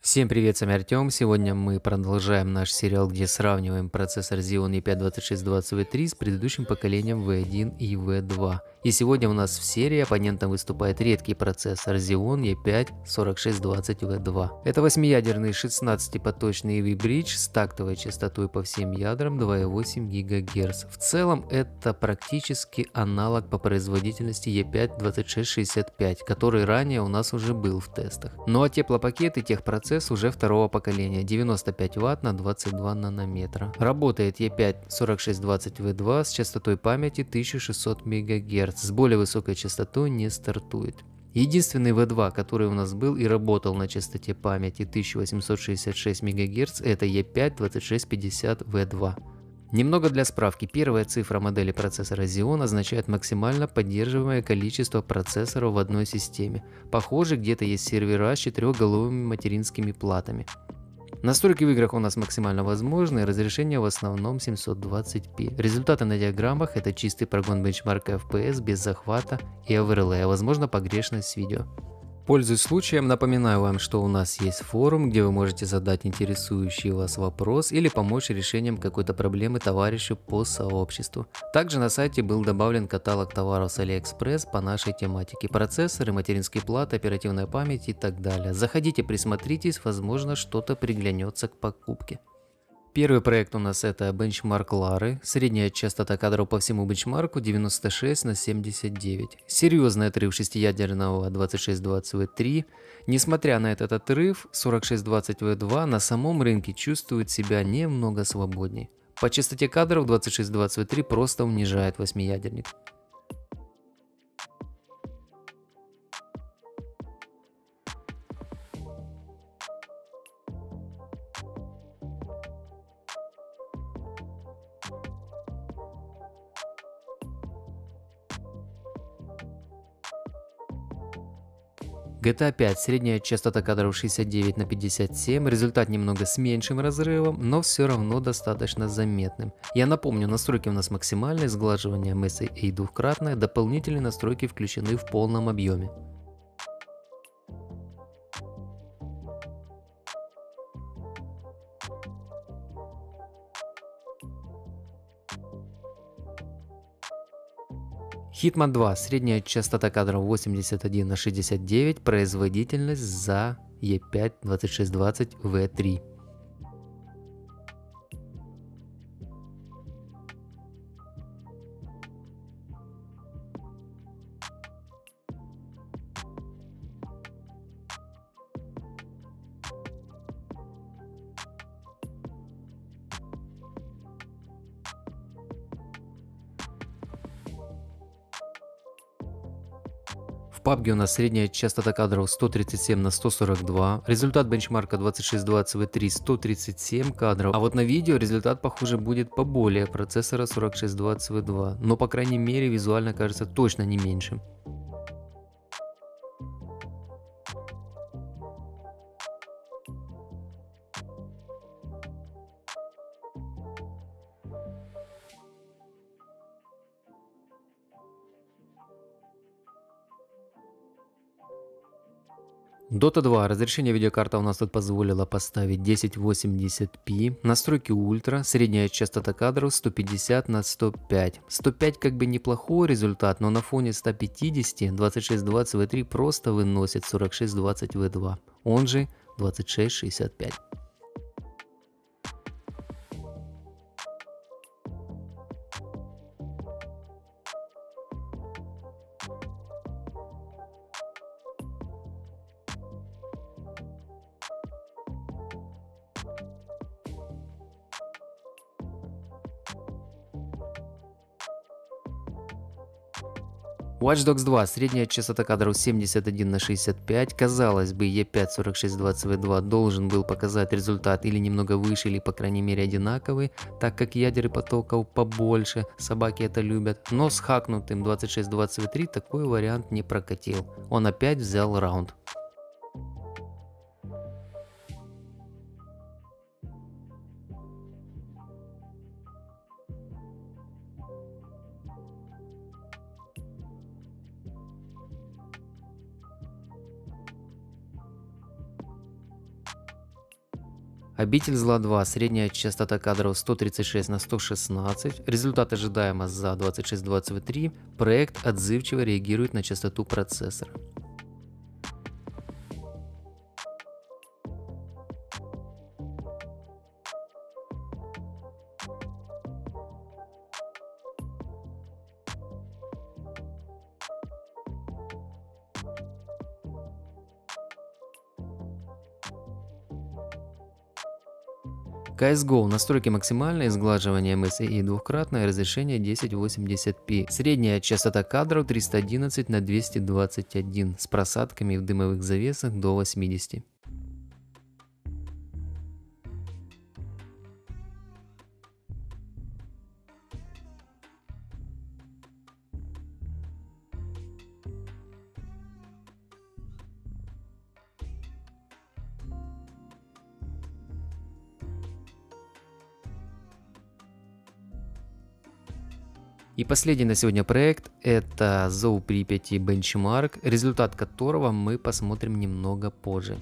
Всем привет, с вами Артем. Сегодня мы продолжаем наш сериал, где сравниваем процессор Xeon E5-2620V3 с предыдущим поколением V1 и V2. И сегодня у нас в серии оппонентом выступает редкий процессор Xeon E5-4620V2. Это 8-ядерный 16-поточный EV Bridge с тактовой частотой по всем ядрам 2,8 ГГц. В целом это практически аналог по производительности E5-2665, который ранее у нас уже был в тестах. Ну а теплопакет и техпроцесс уже второго поколения, 95 Вт на 22 нанометра. Работает E5-4620V2 с частотой памяти 1600 МГц, с более высокой частотой не стартует. Единственный V2, который у нас был и работал на частоте памяти 1866 МГц, это E5-2650V2. Немного для справки, первая цифра модели процессора Xeon означает максимально поддерживаемое количество процессоров в одной системе. Похоже, где-то есть сервера с четырехголовыми материнскими платами. Настройки в играх у нас максимально возможны, разрешение в основном 720p. Результаты на диаграммах — это чистый прогон бенчмарка FPS без захвата и оверлея, возможно погрешность с видео. Пользуясь случаем, напоминаю вам, что у нас есть форум, где вы можете задать интересующий вас вопрос или помочь решением какой-то проблемы товарищу по сообществу. Также на сайте был добавлен каталог товаров с AliExpress по нашей тематике: процессоры, материнские платы, оперативная память и так далее. Заходите, присмотритесь, возможно что-то приглянется к покупке. Первый проект у нас это бенчмарк Лары, средняя частота кадров по всему бенчмарку 96/79. Серьезный отрыв шестиядерного 2620V3. Несмотря на этот отрыв, 4620V2 на самом рынке чувствует себя немного свободнее. По частоте кадров 2620V3 просто унижает восьмиядерник. GTA 5, средняя частота кадров 69/57, результат немного с меньшим разрывом, но все равно достаточно заметным. Я напомню, настройки у нас максимальные, сглаживание MSA двукратное, дополнительные настройки включены в полном объеме. Hitman 2, средняя частота кадров 81/69, производительность за E5-2620V3. В PUBG у нас средняя частота кадров 137/142, результат бенчмарка 2620V3 137 кадров, а вот на видео результат похоже будет поболее процессора 4620V2, но по крайней мере визуально кажется точно не меньшим. Dota 2. Разрешение видеокарты у нас тут позволило поставить 1080p, настройки ультра, средняя частота кадров 150/105. 105 как бы неплохой результат, но на фоне 150 2620V3 просто выносит 4620V2, он же 2665. Watch Dogs 2, средняя частота кадров 71/65, казалось бы E5-4620V2 должен был показать результат или немного выше, или по крайней мере одинаковый, так как ядер и потоков побольше, собаки это любят, но с хакнутым 2620V3 такой вариант не прокатил, он опять взял раунд. Обитель зла 2, средняя частота кадров 136 на 116, результат ожидаемо за 26-23, проект отзывчиво реагирует на частоту процессора. CSGO. Настройки максимальные, сглаживание MSI и двухкратное разрешение 1080p. Средняя частота кадров 311 на 221 с просадками в дымовых завесах до 80. И последний на сегодня проект — это ЗОУ Припяти Benchmark, результат которого мы посмотрим немного позже.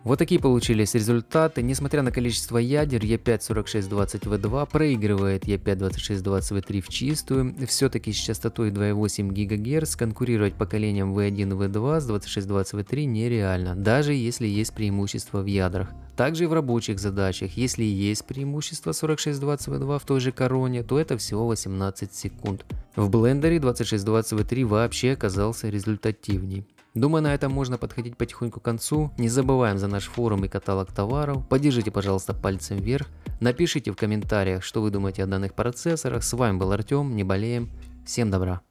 Вот такие получились результаты. Несмотря на количество ядер, E5-4620V2 проигрывает E5-2620V3 в чистую. Все-таки с частотой 2,8 ГГц конкурировать поколением V1 и V2 с 2620V3 нереально, даже если есть преимущество в ядрах. Также и в рабочих задачах, если есть преимущество 4620V2 в той же короне, то это всего 18 секунд. В блендере 2620V3 вообще оказался результативней. Думаю, на этом можно подходить потихоньку к концу. Не забываем за наш форум и каталог товаров. Поддержите, пожалуйста, пальцем вверх. Напишите в комментариях, что вы думаете о данных процессорах. С вами был Артем, не болеем. Всем добра.